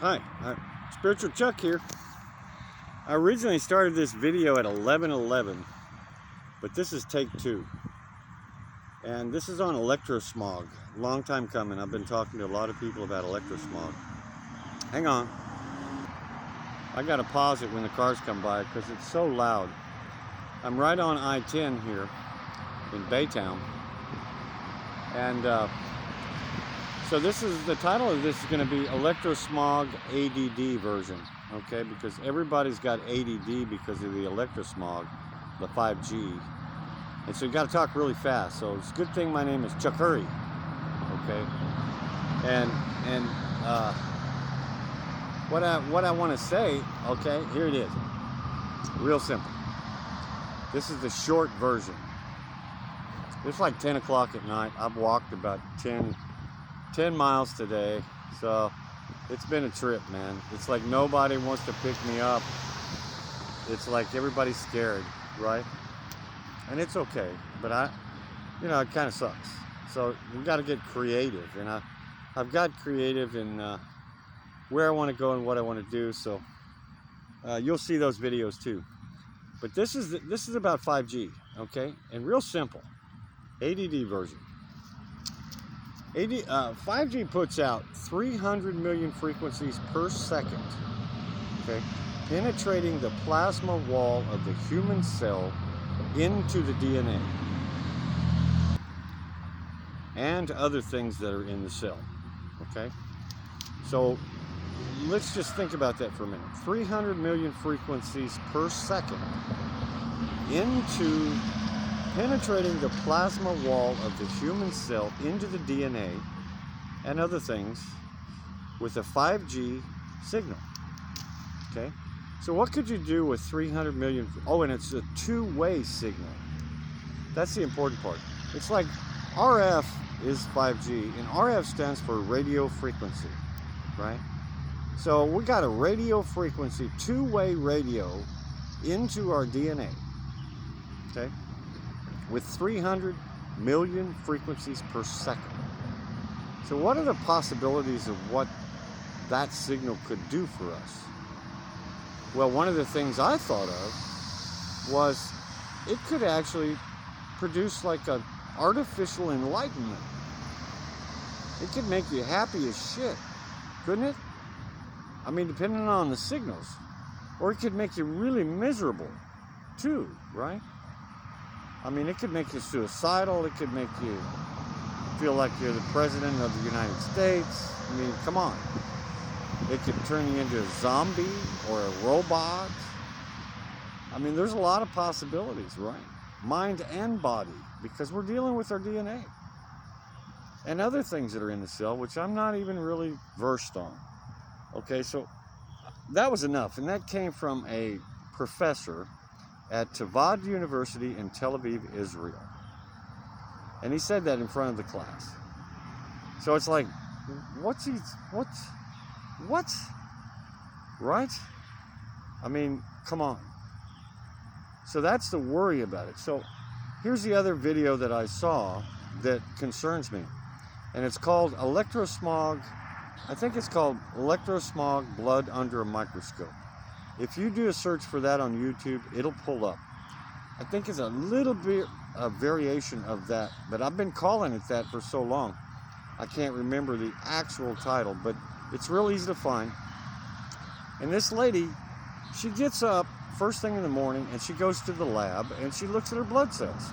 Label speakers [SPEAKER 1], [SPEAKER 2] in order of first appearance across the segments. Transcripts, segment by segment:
[SPEAKER 1] Hi, Spiritual Chuck here. I originally started this video at 11:11, but this is take 2. And this is on electrosmog. Long time coming. I've been talking to a lot of people about electrosmog. Hang on. I gotta pause it when the cars come by because it's so loud. I'm right on I-10 here in Baytown. And so this is, the title of this is going to be Electrosmog A.D.D version, okay? Because everybody's got A.D.D because of the electrosmog, the 5G. And so you got to talk really fast. So it's a good thing my name is Chuck Hurry, okay? And what I want to say, okay, here it is. Real simple. This is the short version. It's like 10 o'clock at night. I've walked about 10 miles today, so it's been a trip, man. It's like nobody wants to pick me up. It's like everybody's scared, right? And it's okay, but it kind of sucks. So we got to get creative, and I've got creative in where I want to go and what I want to do. So you'll see those videos too. But this is about 5G, okay? And real simple, A.D.D version. 5G puts out 300 million frequencies per second, okay, penetrating the plasma wall of the human cell into the DNA and other things that are in the cell, okay? So let's just think about that for a minute. 300 million frequencies per second into penetrating the plasma wall of the human cell into the DNA and other things with a 5G signal, okay? So what could you do with 300 million? Oh, and it's a two-way signal. That's the important part. It's like RF is 5G, and RF stands for radio frequency, right? So we got a radio frequency, two-way radio into our DNA, okay? With 300 million frequencies per second. So what are the possibilities of what that signal could do for us? Well, one of the things I thought of was it could actually produce like an artificial enlightenment. It could make you happy as shit, couldn't it? I mean, depending on the signals. Or it could make you really miserable too, right? I mean, it could make you suicidal. It could make you feel like you're the president of the United States. I mean, come on. It could turn you into a zombie or a robot. I mean, there's a lot of possibilities, right? Mind and body, because we're dealing with our DNA. And other things that are in the cell, which I'm not even really versed on. Okay, so that was enough. And that came from a professor at A.D.D University in Tel Aviv, Israel. And he said that in front of the class. So it's like, what? Right? I mean, come on. So that's the worry about it. So here's the other video that I saw that concerns me. And it's called Electrosmog. I think it's called Electrosmog Blood Under a Microscope. If you do a search for that on YouTube, it'll pull up. I think it's a little bit a variation of that, but I've been calling it that for so long. I can't remember the actual title, but it's real easy to find. And this lady, she gets up first thing in the morning and she goes to the lab and she looks at her blood cells.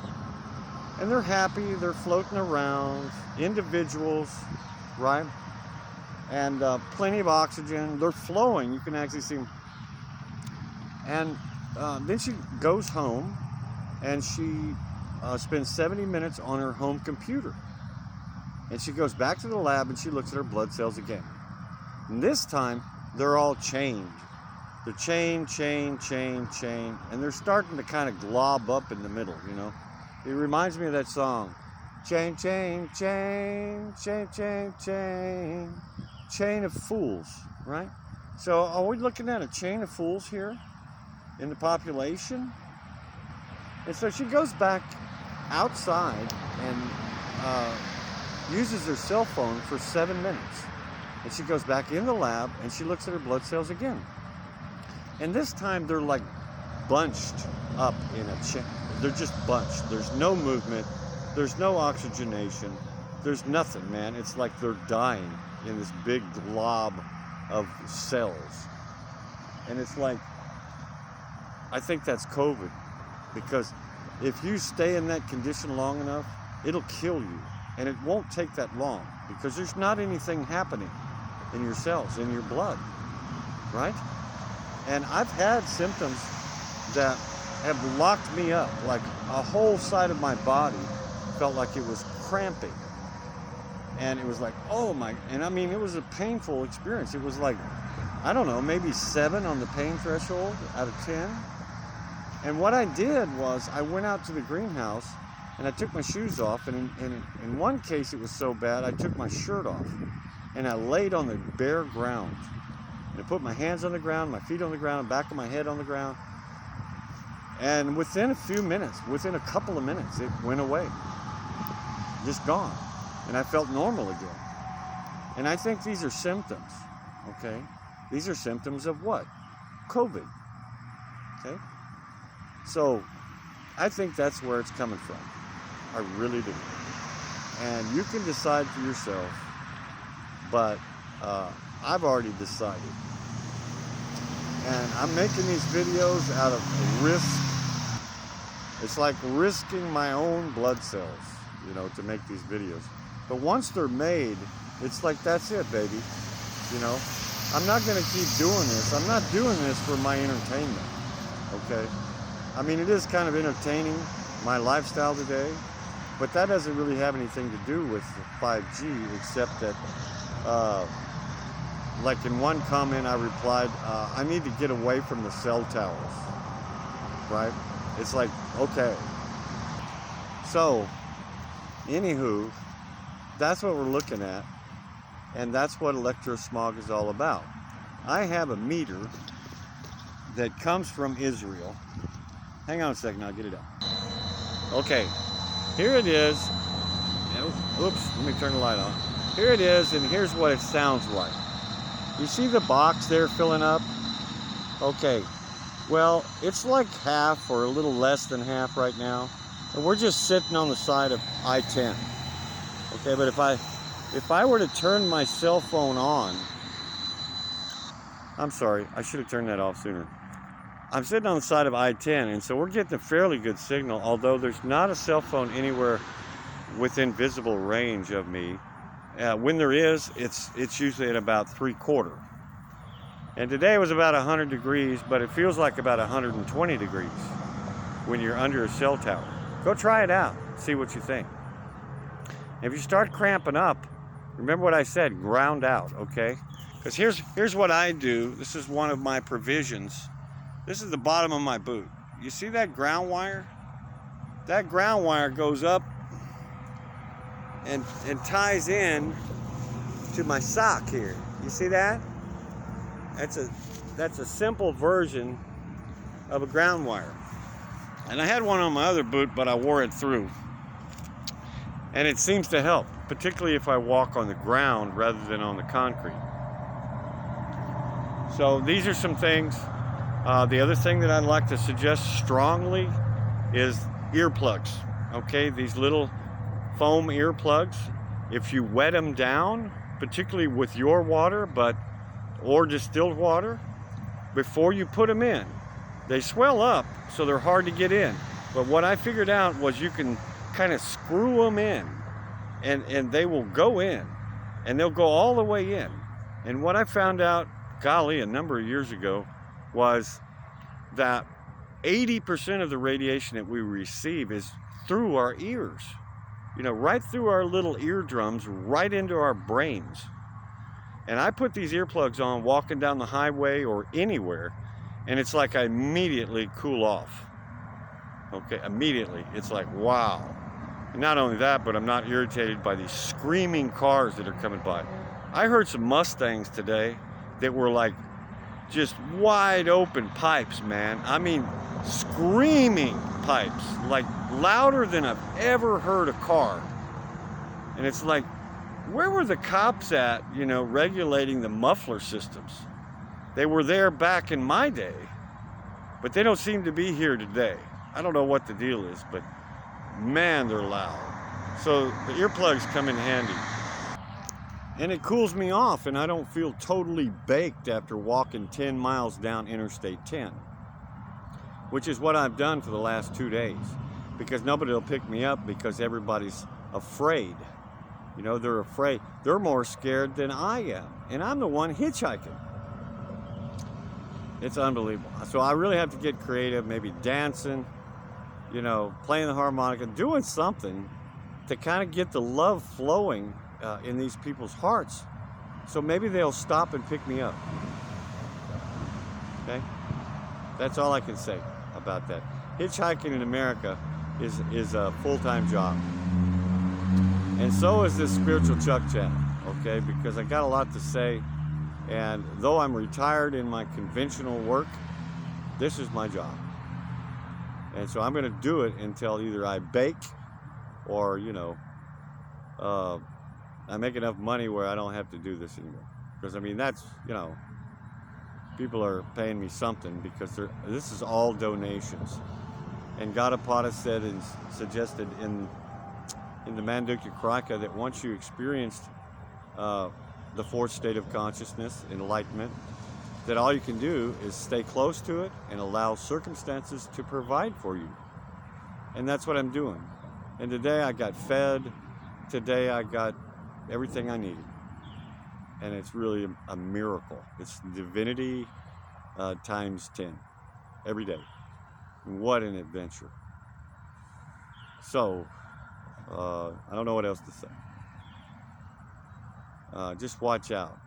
[SPEAKER 1] And they're happy, they're floating around, individuals, right? And plenty of oxygen, they're flowing, you can actually see them. And then she goes home and she spends 70 minutes on her home computer. And she goes back to the lab and she looks at her blood cells again. And this time, they're all chained. They're chained, and they're starting to kind of glob up in the middle, you know. It reminds me of that song. Chain, chain, chain, chain, chain, chain. Chain of fools, right? So are we looking at a chain of fools here in the population? And so she goes back outside and uses her cell phone for 7 minutes. And she goes back in the lab and she looks at her blood cells again. And this time they're like bunched up in a chain. They're just bunched. There's no movement. There's no oxygenation. There's nothing, man. It's like they're dying in this big glob of cells. And it's like, I think that's COVID. Because if you stay in that condition long enough, it'll kill you. And it won't take that long because there's not anything happening in your cells, in your blood, right? And I've had symptoms that have locked me up, like a whole side of my body felt like it was cramping. And it was like, oh my, and I mean, it was a painful experience. It was like, I don't know, maybe 7 on the pain threshold out of 10. And what I did was I went out to the greenhouse and I took my shoes off. And in one case, it was so bad, I took my shirt off and I laid on the bare ground. And I put my hands on the ground, my feet on the ground, the back of my head on the ground. And within a few minutes, within a couple of minutes, it went away. Just gone. And I felt normal again. And I think these are symptoms, okay? These are symptoms of what? COVID, okay? So I think that's where it's coming from. I really do. And you can decide for yourself, but I've already decided. And I'm making these videos out of risk. It's like risking my own blood cells, you know, to make these videos. But once they're made, it's like, that's it, baby. You know, I'm not going to keep doing this. I'm not doing this for my entertainment, okay? I mean, it is kind of entertaining, my lifestyle today, but that doesn't really have anything to do with 5G, except that, like in one comment I replied, I need to get away from the cell towers, right? It's like, okay. So, anywho, that's what we're looking at, and that's what electrosmog is all about. I have a meter that comes from Israel. Hang on a second, I'll get it up. Okay, here it is. Oops, let me turn the light on. Here it is, and here's what it sounds like. You see the box there filling up? Okay, well, it's like half or a little less than half right now. And we're just sitting on the side of I-10. Okay, but if I were to turn my cell phone on, I'm sorry, I should have turned that off sooner. I'm sitting on the side of I-10, and so we're getting a fairly good signal, although there's not a cell phone anywhere within visible range of me. When there is, it's usually at about 3/4. And today was about 100 degrees, but it feels like about 120 degrees when you're under a cell tower. Go try it out, see what you think. If you start cramping up, remember what I said, ground out, okay? Because here's what I do. This is one of my provisions. This is the bottom of my boot. You see that ground wire? That ground wire goes up and ties in to my sock here. You see that? That's a simple version of a ground wire. And I had one on my other boot, but I wore it through. And it seems to help, particularly if I walk on the ground rather than on the concrete. So these are some things. The other thing that I'd like to suggest strongly is earplugs. Okay, these little foam earplugs. If you wet them down, particularly with your water, or distilled water, before you put them in, they swell up, so they're hard to get in. But what I figured out was you can kind of screw them in, and they will go in, and they'll go all the way in. And what I found out, golly, a number of years ago, was that 80% of the radiation that we receive is through our ears. You know, right through our little eardrums, right into our brains. And I put these earplugs on walking down the highway or anywhere, and it's like I immediately cool off. Okay, immediately. It's like, wow. And not only that, but I'm not irritated by these screaming cars that are coming by. I heard some Mustangs today that were like just wide open pipes, man. I mean, screaming pipes, like louder than I've ever heard a car. And it's like, where were the cops at, you know, regulating the muffler systems? They were there back in my day, but they don't seem to be here today. I don't know what the deal is, but man, they're loud. So the earplugs come in handy. And it cools me off, and I don't feel totally baked after walking 10 miles down Interstate 10, which is what I've done for the last 2 days, because nobody will pick me up because everybody's afraid. You know, they're afraid. They're more scared than I am, and I'm the one hitchhiking. It's unbelievable. So I really have to get creative, maybe dancing, you know, playing the harmonica, doing something to kind of get the love flowing in these people's hearts. So maybe they'll stop and pick me up. Okay? That's all I can say about that. Hitchhiking in America is a full-time job. And so is this Spiritual Chuck channel, okay? Because I got a lot to say, and though I'm retired in my conventional work, this is my job. And so I'm gonna do it until either I bake or, you know, I make enough money where I don't have to do this anymore. Because I mean, that's, you know, people are paying me something because this is all donations. And Gaudapada said and suggested in the Mandukya Krika that once you experienced the fourth state of consciousness, enlightenment, that all you can do is stay close to it and allow circumstances to provide for you. And that's what I'm doing. And today I got fed. Today I got everything I needed. And it's really a miracle. It's divinity times 10 every day. What an adventure. So, I don't know what else to say. Just watch out.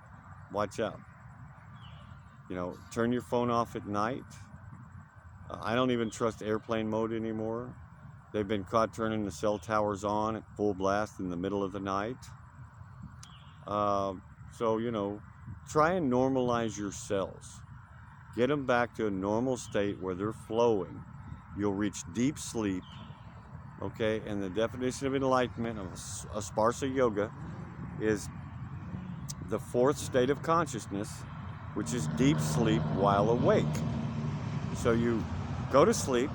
[SPEAKER 1] Watch out. You know, turn your phone off at night. I don't even trust airplane mode anymore. They've been caught turning the cell towers on at full blast in the middle of the night. So, you know, try and normalize your cells. Get them back to a normal state where they're flowing. You'll reach deep sleep. Okay, and the definition of enlightenment, of Asparsa Yoga, is the fourth state of consciousness, which is deep sleep while awake. So you go to sleep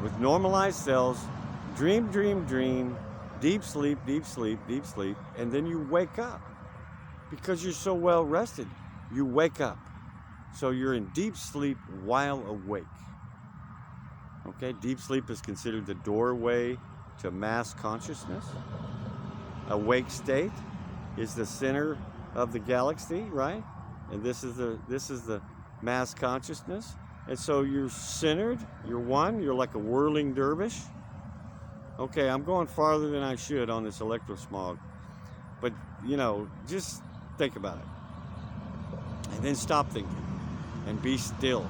[SPEAKER 1] with normalized cells, dream, dream, dream, deep sleep, deep sleep, deep sleep, and then you wake up. Because you're so well rested, you wake up. So you're in deep sleep while awake. Okay, deep sleep is considered the doorway to mass consciousness. Awake state is the center of the galaxy, right? And this is the mass consciousness. And so you're centered, you're one, you're like a whirling dervish. Okay, I'm going farther than I should on this electrosmog. But, you know, just think about it. And then stop thinking and be still,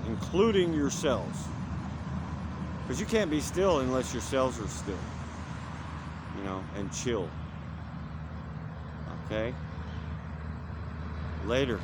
[SPEAKER 1] including your cells. Because you can't be still unless your cells are still, you know, and chill. Okay? Later.